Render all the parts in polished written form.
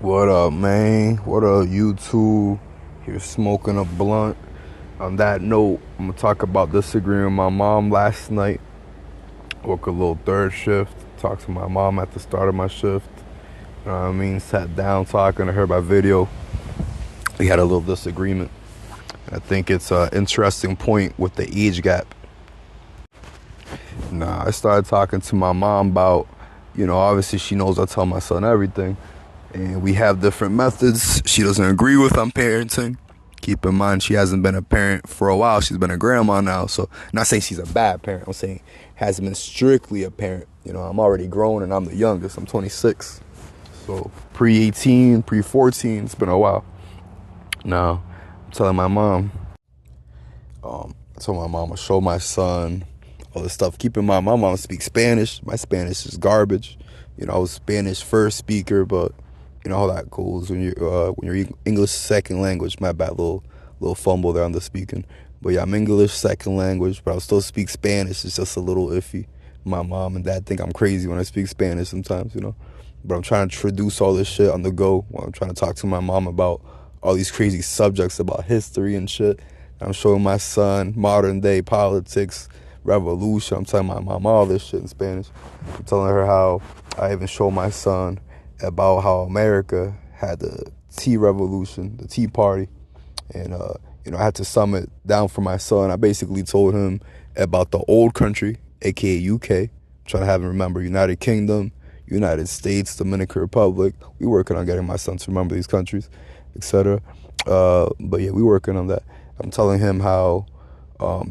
What up, man? What up, YouTube? Here smoking a blunt. On that note, I'm gonna talk about disagreeing with my mom last night. Work a little third shift. Talked to my mom at the start of my shift. You know what I mean? Sat down talking to her by video. We had a little disagreement. I think it's an interesting point with the age gap. I started talking to my mom about, obviously she knows I tell my son everything. And we have different methods she doesn't agree with on parenting. Keep in mind, she hasn't been a parent for a while. She's been a grandma now. So, I'm not saying she's a bad parent. I'm saying hasn't been strictly a parent. I'm already grown and I'm the youngest. I'm 26. So, pre-18, pre-14, it's been a while. Now, I'm telling my mom, I told my mom to show my son all this stuff. Keep in mind, my mom speaks Spanish. My Spanish is garbage. I was Spanish first speaker, but you know how that goes when you're English second language. My bad, little fumble there on the speaking. But yeah, I'm English second language, but I still speak Spanish. It's just a little iffy. My mom and dad think I'm crazy when I speak Spanish sometimes, But I'm trying to introduce all this shit on the go while I'm trying to talk to my mom about all these crazy subjects about history and shit. I'm showing my son modern day politics, revolution. I'm telling my mom all this shit in Spanish. I'm telling her how I even show my son about how America had the tea revolution, the tea party. And, I had to sum it down for my son. I basically told him about the old country, aka UK. I'm trying to have him remember United Kingdom, United States, Dominican Republic. We working on getting my son to remember these countries, etc. But yeah, we working on that. I'm telling him how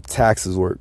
taxes work.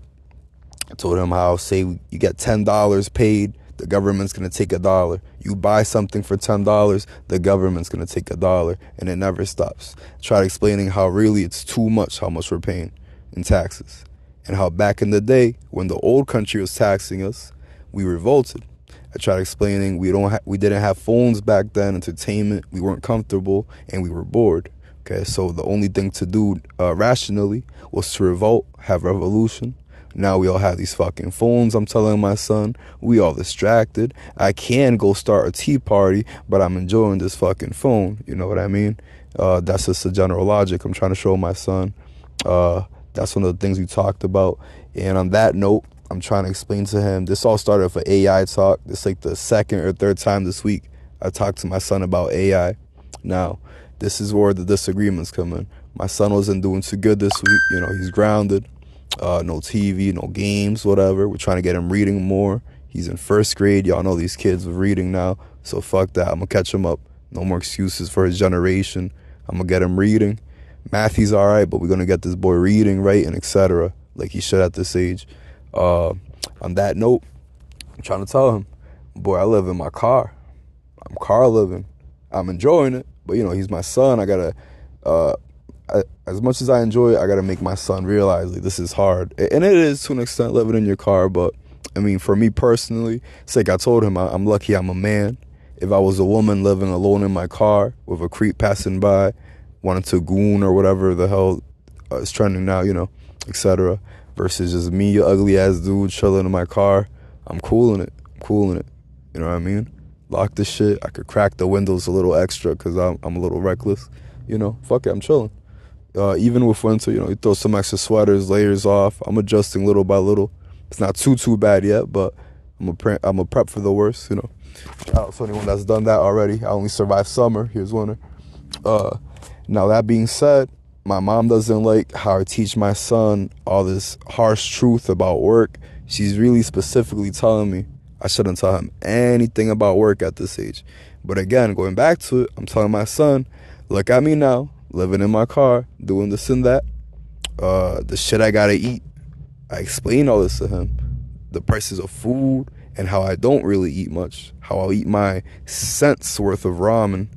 I told him how, say, you get $10 paid, the government's going to take $1. You buy something for $10, the government's going to take $1, and it never stops. Tried explaining how really it's too much how much we're paying in taxes. And how back in the day, when the old country was taxing us, we revolted. I tried explaining we didn't have phones back then, entertainment, we weren't comfortable, and we were bored. Okay, so the only thing to do rationally was to revolt, have revolution. Now we all have these fucking phones. I'm telling my son, we all distracted. I can go start a tea party, but I'm enjoying this fucking phone. You know what I mean? That's just the general logic I'm trying to show my son. That's one of the things we talked about. And on that note, I'm trying to explain to him, this all started with an AI talk. This like the second or third time this week I talked to my son about AI. Now, this is where the disagreements come in. My son wasn't doing too good this week. He's grounded. No TV, no games, whatever. We're trying to get him reading more. He's in first grade. Y'all know these kids are reading now. So fuck that. I'm going to catch him up. No more excuses for his generation. I'm going to get him reading. Math, he's all right, but we're going to get this boy reading, writing, etc. like he should at this age. On that note, I'm trying to tell him, boy, I live in my car. I'm car living. I'm enjoying it. But, he's my son. I got to... as much as I enjoy it, I gotta make my son realize this is hard, and it is to an extent living in your car. But I mean, for me personally, it's like I told him, I'm lucky I'm a man. If I was a woman living alone in my car with a creep passing by, wanting to goon or whatever the hell is trending now, etc. Versus just me, ugly ass dude chilling in my car, I'm cooling it. You know what I mean? Lock the shit. I could crack the windows a little extra because I'm a little reckless. Fuck it, I'm chilling. Even with winter, you throw some extra sweaters, layers off. I'm adjusting little by little. It's not too bad yet, but I'm a prep for the worst, Shout out to anyone that's done that already. I only survived summer. Here's winter. Now, that being said, my mom doesn't like how I teach my son all this harsh truth about work. She's really specifically telling me I shouldn't tell him anything about work at this age. But again, going back to it, I'm telling my son, look at me now. Living in my car, doing this and that, the shit I gotta eat. I explain all this to him. The prices of food and how I don't really eat much. How I'll eat my cents worth of ramen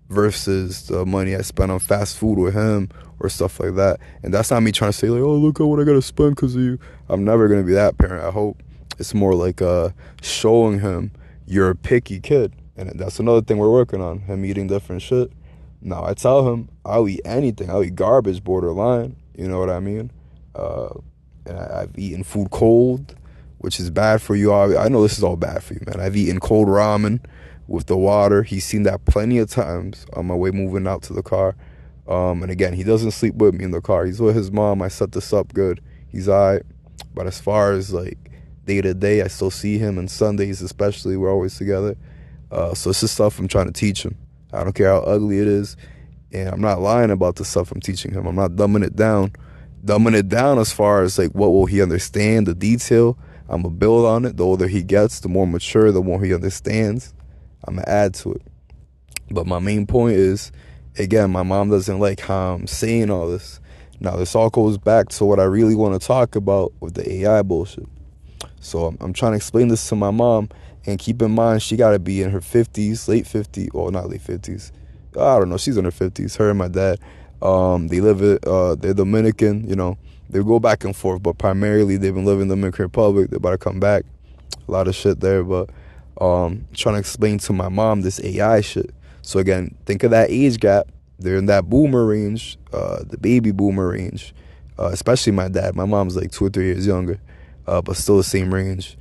versus the money I spend on fast food with him or stuff like that. And that's not me trying to say oh, look at what I gotta spend because of you. I'm never gonna be that parent, I hope. It's more like showing him you're a picky kid. And that's another thing we're working on, him eating different shit. Now, I tell him I'll eat anything. I'll eat garbage, borderline. You know what I mean? And I've eaten food cold, which is bad for you. I know this is all bad for you, man. I've eaten cold ramen, with the water. He's seen that plenty of times on my way moving out to the car. And again, he doesn't sleep with me in the car. He's with his mom. I set this up good. He's all right. But as far as like day to day, I still see him, and Sundays especially, we're always together. So it's just stuff I'm trying to teach him. I don't care how ugly it is. And I'm not lying about the stuff I'm teaching him. I'm not dumbing it down. Dumbing it down as far as like what will he understand, the detail. I'm going to build on it. The older he gets, the more mature, the more he understands. I'm going to add to it. But my main point is, again, my mom doesn't like how I'm saying all this. Now, this all goes back to what I really want to talk about with the AI bullshit. So I'm trying to explain this to my mom, and keep in mind, she got to be in her 50s, late 50s, well, not late 50s. I don't know, she's in her 50s, her and my dad. They live it, they're Dominican, you know. They go back and forth, but primarily they've been living in the Dominican Republic. They're about to come back. A lot of shit there, but trying to explain to my mom this AI shit. So again, think of that age gap. They're in that boomer range, the baby boomer range, especially my dad. My mom's like 2 or 3 years younger, but still the same range.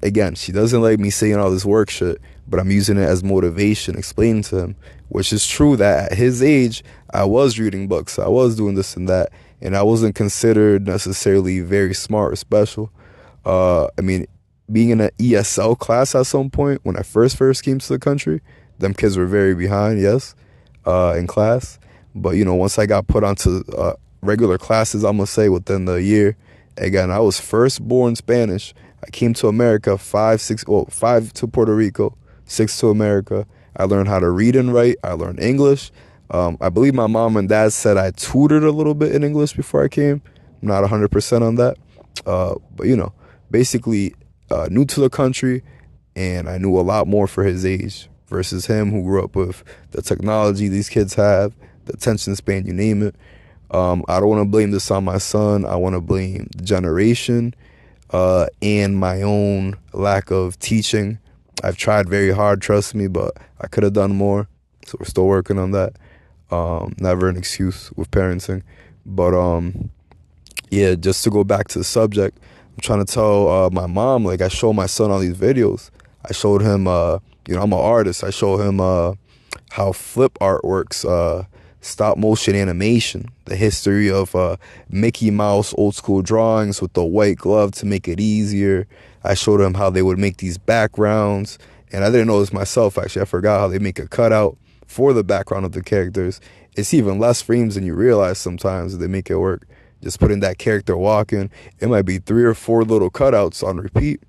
Again, she doesn't like me saying all this work shit, but I'm using it as motivation, explaining to him, which is true that at his age, I was reading books, I was doing this and that, and I wasn't considered necessarily very smart or special. I mean, being in an ESL class at some point, when I first came to the country, them kids were very behind, yes, in class. But, you know, once I got put onto regular classes, I'm going to say within the year, again, I was first born Spanish. I came to America, 5 to Puerto Rico, 6 to America. I learned how to read and write. I learned English. I believe my mom and dad said I tutored a little bit in English before I came. I'm not 100% on that. But, you know, basically new to the country, and I knew a lot more for his age versus him, who grew up with the technology these kids have, the attention span, you name it. I don't want to blame this on my son. I want to blame the generation and my own lack of teaching. I've tried very hard, trust me, but I could have done more. So we're still working on that. Never an excuse with parenting. But yeah, just to go back to the subject, I'm trying to tell my mom, like, I show my son all these videos. I showed him, you know, I'm an artist. I show him how flip art works, stop motion animation, the history of Mickey Mouse old school drawings with the white glove to make it easier. I showed him how they would make these backgrounds, and I didn't know this myself, actually. I forgot how they make a cutout for the background of the characters. It's even less frames than you realize sometimes they make it work. Just putting that character walking, it might be 3 or 4 little cutouts on repeat,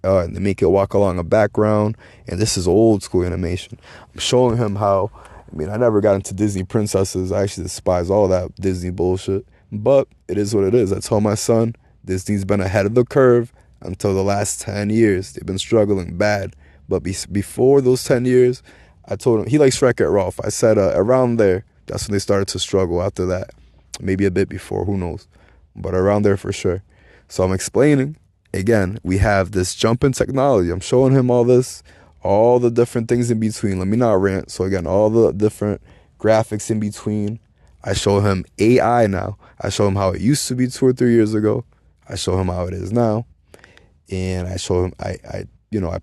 and they make it walk along a background, and this is old school animation. I'm showing him how, I mean, I never got into Disney princesses. I actually despise all that Disney bullshit, but it is what it is. I told my son, Disney's been ahead of the curve until the last 10 years. They've been struggling bad, but before those 10 years, I told him, he likes Wreck-It Ralph. I said around there, that's when they started to struggle. After that, maybe a bit before, who knows, but around there for sure. So I'm explaining, again, we have this jump in technology. I'm showing him all this, all the different things in between. Let me not rant. So again, all the different graphics in between. I show him AI now. I show him how it used to be 2 or 3 years ago. I show him how it is now. And I show him, I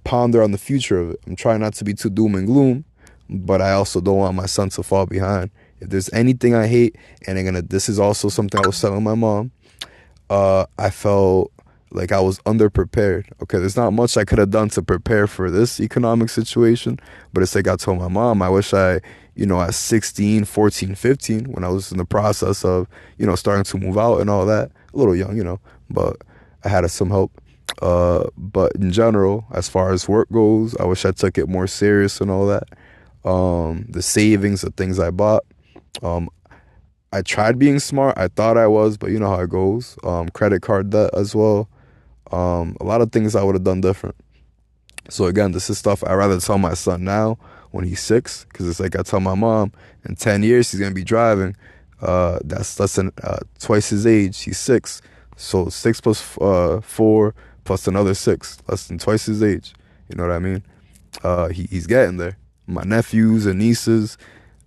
ponder on the future of it. I'm trying not to be too doom and gloom, but I also don't want my son to fall behind. If there's anything I hate, and this is also something I was telling my mom, I felt like I was underprepared. Okay, there's not much I could have done to prepare for this economic situation, but it's like I told my mom, I wish at 16, 14, 15, when I was in the process of, starting to move out and all that, a little young, but I had some help. But in general, as far as work goes, I wish I took it more serious and all that. The savings, the things I bought. I tried being smart. I thought I was, but you know how it goes. Credit card debt as well. A lot of things I would have done different. So again, this is stuff I'd rather tell my son now when he's 6, because it's like I tell my mom, in 10 years he's going to be driving. That's less than twice his age. He's 6. So 6 plus 4 plus another 6, less than twice his age. You know what I mean? He's getting there. My nephews and nieces,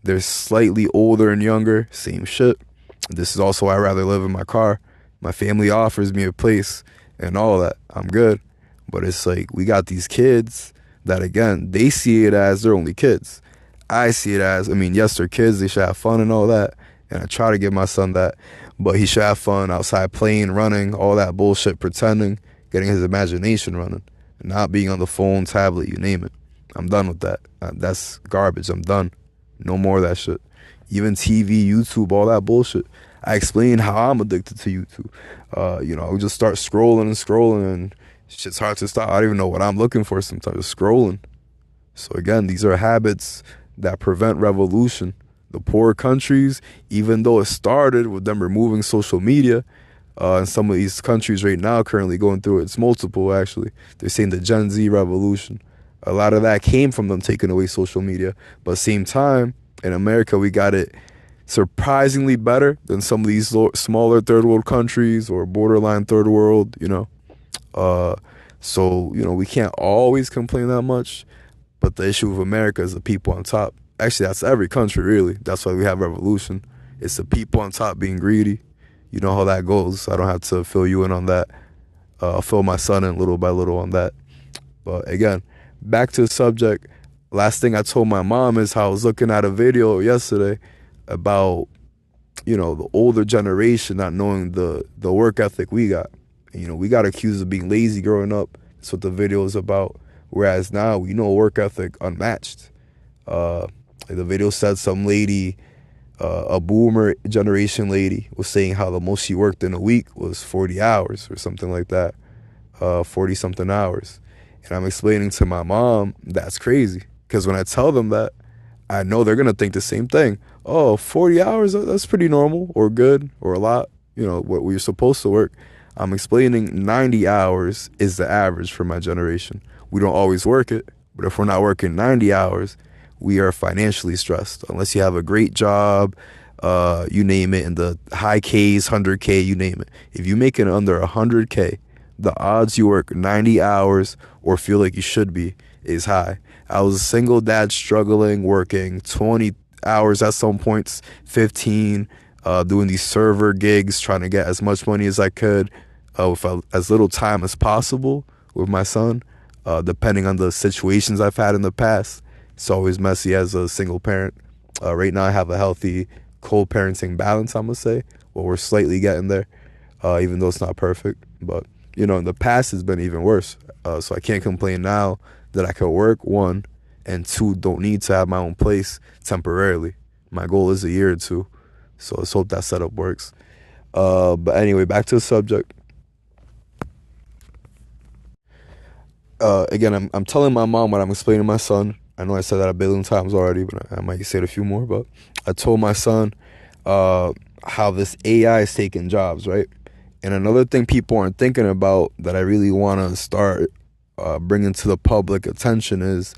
they're slightly older and younger, same shit. This is also why I'd rather live in my car. My family offers me a place and all that. I'm good. But it's like, we got these kids. that again, they see it as they're only kids. I see it as, I mean, yes, they're kids, they should have fun and all that. And I try to give my son that, but he should have fun outside playing, running, all that bullshit, pretending, getting his imagination running, not being on the phone, tablet, you name it. I'm done with that. That's garbage. I'm done. No more of that shit. Even TV, YouTube, all that bullshit. I explain how I'm addicted to YouTube. I would just start scrolling and scrolling, and shit's hard to stop. I don't even know what I'm looking for sometimes. Just scrolling. So again, these are habits that prevent revolution. The poor countries, even though it started with them removing social media, and some of these countries right now currently going through it, it's multiple actually. They're saying the Gen Z revolution. A lot of that came from them taking away social media. But same time, in America, we got it surprisingly better than some of these smaller third world countries or borderline third world, So, we can't always complain that much. But the issue with America is the people on top. Actually, that's every country, really. That's why we have revolution. It's the people on top being greedy. You know how that goes. I don't have to fill you in on that. I'll fill my son in little by little on that. But again, back to the subject. Last thing I told my mom is how I was looking at a video yesterday about, the older generation not knowing the work ethic we got. We got accused of being lazy growing up. That's what the video is about. Whereas now we know work ethic unmatched. The video said some lady, a boomer generation lady, was saying how the most she worked in a week was 40 hours or something like that, 40 something hours. And I'm explaining to my mom, that's crazy. Because when I tell them that, I know they're going to think the same thing. Oh, 40 hours, that's pretty normal or good or a lot, what we're supposed to work. I'm explaining 90 hours is the average for my generation. We don't always work it, but if we're not working 90 hours, we are financially stressed. Unless you have a great job, you name it, in the high Ks, 100K, you name it. If you make it under 100K, the odds you work 90 hours or feel like you should be is high. I was a single dad struggling, working 20 hours at some points, 15, doing these server gigs, trying to get as much money as I could with as little time as possible with my son, depending on the situations I've had in the past. It's always messy as a single parent. Right now I have a healthy co-parenting balance, I'm going to say. Well, we're slightly getting there, even though it's not perfect. But, in the past it's been even worse. So I can't complain now that I can work, one, and two, don't need to have my own place temporarily. My goal is a year or two. So let's hope that setup works. But anyway, back to the subject. Again, I'm telling my mom what I'm explaining to my son. I know I said that a billion times already, but I might say it a few more. But I told my son how this AI is taking jobs, right? And another thing people aren't thinking about that I really want to start bringing to the public attention is,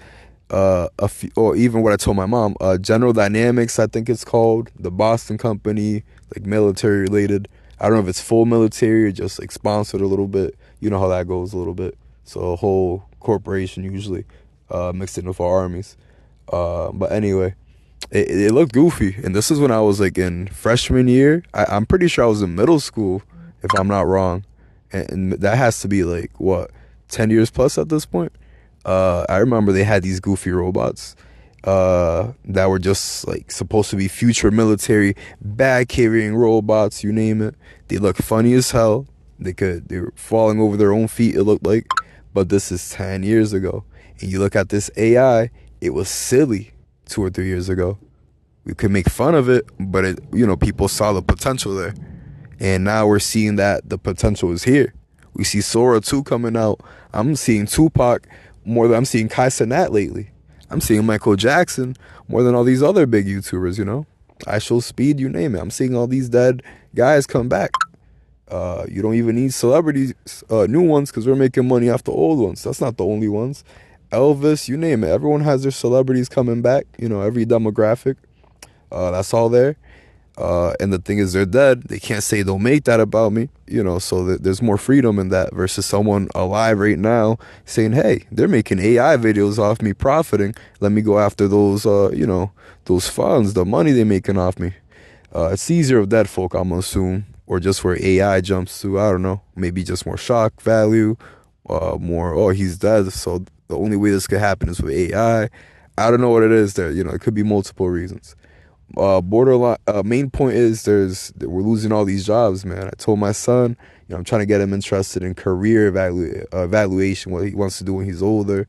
or even what I told my mom, General Dynamics, I think it's called, the Boston company, like military related. I don't know if it's full military or just like sponsored a little bit. You know how that goes a little bit. So a whole corporation usually mixed in with our armies. But anyway, it looked goofy. And this is when I was like in freshman year. I'm pretty sure I was in middle school, if I'm not wrong. And that has to be like, what, 10 years plus at this point? I remember they had these goofy robots that were just like supposed to be future military bag carrying robots, you name it. They look funny as hell. They were falling over their own feet, it looked like. But this is 10 years ago. And you look at this AI, it was silly 2 or 3 years ago. We could make fun of it, but people saw the potential there. And now we're seeing that the potential is here. We see Sora 2 coming out. I'm seeing Tupac more than I'm seeing Kai Cenat lately. I'm seeing Michael Jackson more than all these other big YouTubers, I Show Speed, you name it. I'm seeing all these dead guys come back. You don't even need celebrities, new ones, because we're making money off the old ones. That's not the only ones. Elvis, you name it. Everyone has their celebrities coming back, every demographic. That's all there. And the thing is, they're dead. They can't say don't make that about me, so there's more freedom in that versus someone alive right now saying, hey, they're making AI videos off me, profiting. Let me go after those, those funds, the money they're making off me. It's easier with dead folk, I'm gonna assume, or just where AI jumps to, I don't know, maybe just more shock value, more, oh, he's dead, so The only way this could happen is with AI. I don't know what it is there. It could be multiple reasons. Borderline main point is we're losing all these jobs, man. I told my son, I'm trying to get him interested in career evaluation, what he wants to do when he's older.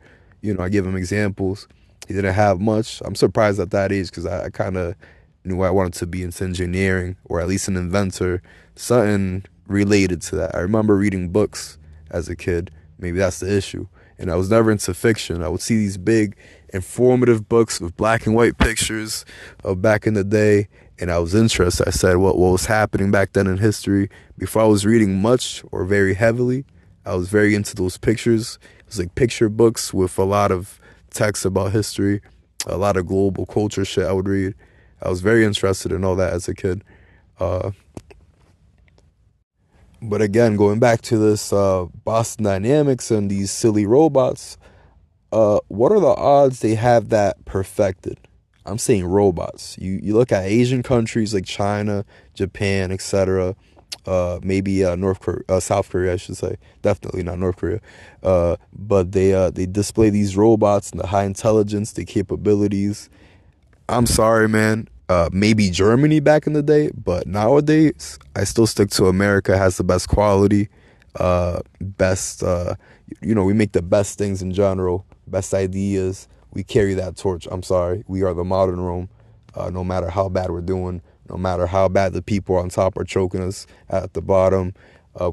I give him examples. He didn't have much. I'm surprised at that age because I kind of knew I wanted to be into engineering or at least an inventor, something related to that. I remember reading books as a kid. Maybe that's the issue. And I was never into fiction. I would see these big, informative books with black and white pictures of back in the day, and I was interested. I said, what was happening back then in history? Before I was reading much or very heavily, I was very into those pictures. It was like picture books with a lot of text about history, a lot of global culture shit I would read. I was very interested in all that as a kid. Uh, but again, going back to this Boston Dynamics and these silly robots, what are the odds they have that perfected? I'm saying robots. You look at Asian countries like China, Japan, etc. Maybe South Korea, I should say. Definitely not North Korea. But they display these robots and the high intelligence, the capabilities. I'm sorry, man. Maybe Germany back in the day, but nowadays I still stick to America has the best quality, best. We make the best things in general, best ideas. We carry that torch. I'm sorry, we are the modern Rome. No matter how bad we're doing, no matter how bad the people on top are choking us at the bottom,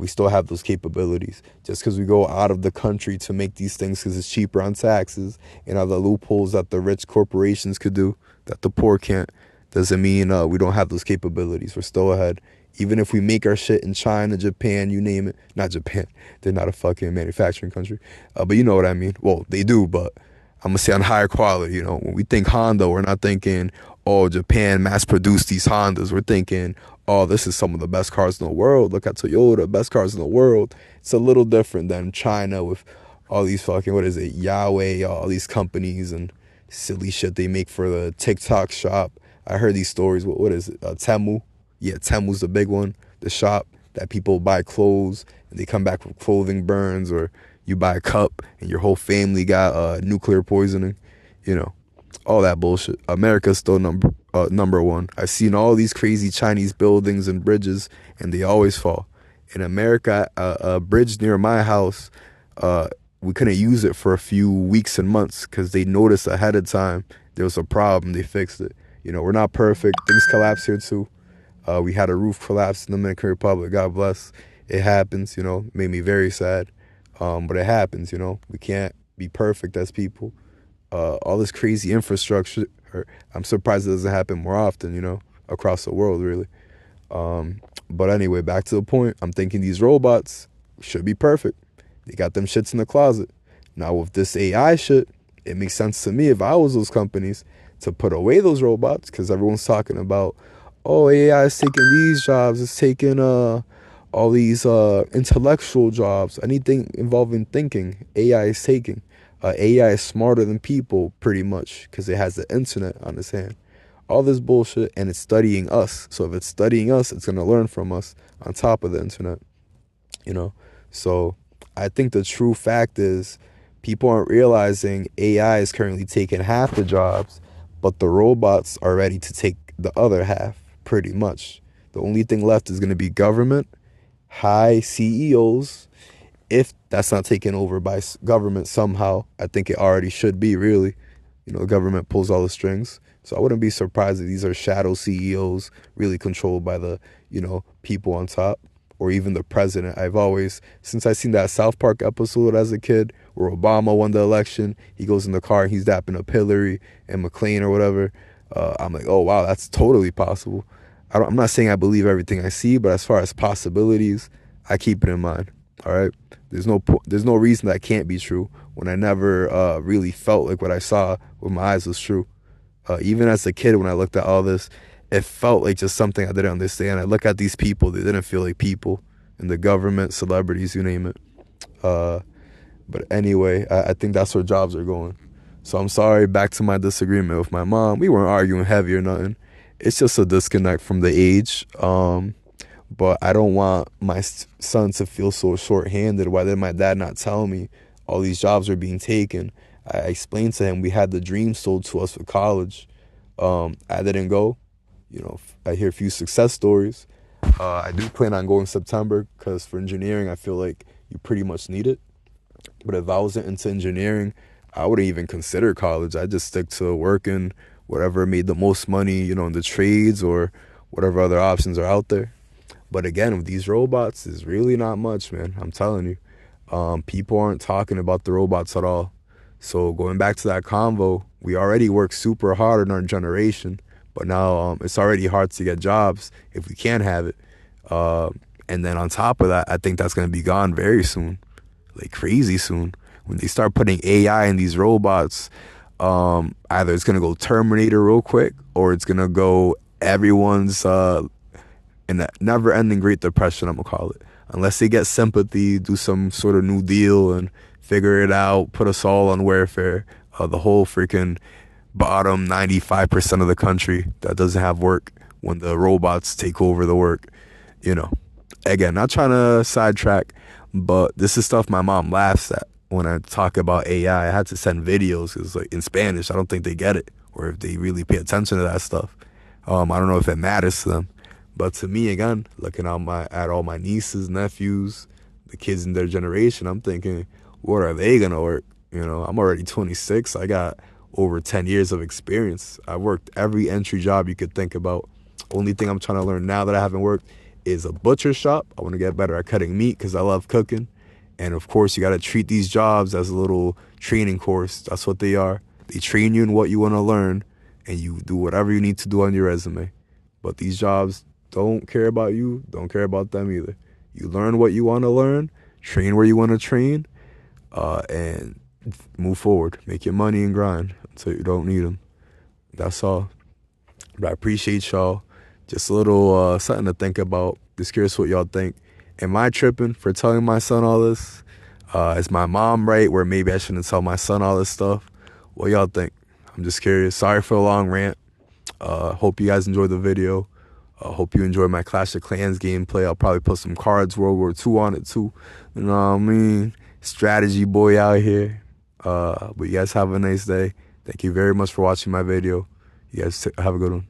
we still have those capabilities. Just because we go out of the country to make these things because it's cheaper on taxes and other loopholes that the rich corporations could do that the poor can't, doesn't mean we don't have those capabilities. We're still ahead. Even if we make our shit in China, Japan, you name it. Not Japan. They're not a fucking manufacturing country. But you know what I mean. Well, they do, but I'm going to say on higher quality. When we think Honda, we're not thinking, oh, Japan mass-produced these Hondas. We're thinking, oh, this is some of the best cars in the world. Look at Toyota, best cars in the world. It's a little different than China with all these fucking, what is it, Huawei, all these companies and silly shit they make for the TikTok shop. I heard these stories. What is it? Temu. Yeah, Temu's the big one. The shop that people buy clothes and they come back with clothing burns, or you buy a cup and your whole family got nuclear poisoning. All that bullshit. America's still number one. I've seen all these crazy Chinese buildings and bridges, and they always fall. In America, a bridge near my house, we couldn't use it for a few weeks and months because they noticed ahead of time there was a problem. They fixed it. We're not perfect. Things collapse here too. We had a roof collapse in the Dominican Republic. God bless. It happens. Made me very sad. But it happens. We can't be perfect as people. All this crazy infrastructure. I'm surprised it doesn't happen more often. Across the world, really. But anyway, back to the point. I'm thinking these robots should be perfect. They got them shits in the closet. Now with this AI shit, it makes sense to me if I was those companies to put away those robots, because everyone's talking about, oh, AI is taking these jobs, it's taking all these intellectual jobs, anything involving thinking, AI is taking. AI is smarter than people, pretty much, because it has the internet on its hand. All this bullshit, and it's studying us. So if it's studying us, it's going to learn from us on top of the internet. So I think the true fact is people aren't realizing AI is currently taking half the jobs, but the robots are ready to take the other half, pretty much. The only thing left is going to be government, high CEOs. If that's not taken over by government somehow, I think it already should be, really. The government pulls all the strings. So I wouldn't be surprised if these are shadow CEOs really controlled by the, people on top, or even the president. Since I seen that South Park episode as a kid where Obama won the election, he goes in the car and he's dapping up Hillary and McClain or whatever. I'm like, oh, wow, that's totally possible. I'm not saying I believe everything I see, but as far as possibilities, I keep it in mind. All right. There's no reason that can't be true when I never really felt like what I saw with my eyes was true. Even as a kid, when I looked at all this, it felt like just something I didn't understand. I look at these people, they didn't feel like people, in the government, celebrities, you name it. But anyway, I think that's where jobs are going. So I'm sorry, back to my disagreement with my mom. We weren't arguing heavy or nothing. It's just a disconnect from the age. But I don't want my son to feel so short-handed. Why did my dad not tell me, all these jobs are being taken. I explained to him we had the dream sold to us for college. I didn't go. I hear a few success stories. I do plan on going September because for engineering, I feel like you pretty much need it. But if I wasn't into engineering, I wouldn't even consider college. I'd just stick to working whatever made the most money, in the trades or whatever other options are out there. But again, with these robots, is really not much, man. I'm telling you. People aren't talking about the robots at all. So going back to that convo, we already work super hard in our generation, but now it's already hard to get jobs if we can't have it. Uh, and then on top of that, I think that's going to be gone very soon, like crazy soon. When they start putting AI in these robots, either it's going to go Terminator real quick or it's going to go everyone's in that never-ending Great Depression, I'm gonna call it. Unless they get sympathy, do some sort of New Deal and figure it out, put us all on welfare, the whole freaking bottom 95% of the country that doesn't have work when the robots take over the work, you know. Again, not trying to sidetrack, but this is stuff my mom laughs at when I talk about AI. I had to send videos because, like, in Spanish, I don't think they get it, or if they really pay attention to that stuff. I don't know if it matters to them. But to me, again, looking at all my nieces, nephews, the kids in their generation, I'm thinking, what are they gonna work? I'm already 26. I got over 10 years of experience. I worked every entry job you could think about. Only thing I'm trying to learn now that I haven't worked is a butcher shop. I want to get better at cutting meat because I love cooking. And of course, you got to treat these jobs as a little training course. That's what they are. They train you in what you want to learn, and you do whatever you need to do on your resume. But these jobs don't care about you, don't care about them either. You learn what you want to learn, train where you want to train, and move forward. Make your money and grind until you don't need them. That's all. But I appreciate y'all. Just a little something to think about. Just curious what y'all think. Am I tripping for telling my son all this? Is my mom right where maybe I shouldn't tell my son all this stuff? What y'all think? I'm just curious. Sorry for the long rant. Hope you guys enjoyed the video. Hope you enjoy my Clash of Clans gameplay. I'll probably put some cards, World War II on it too. You know what I mean? Strategy boy out here. But you guys have a nice day. Thank you very much for watching my video. You guys have a good one.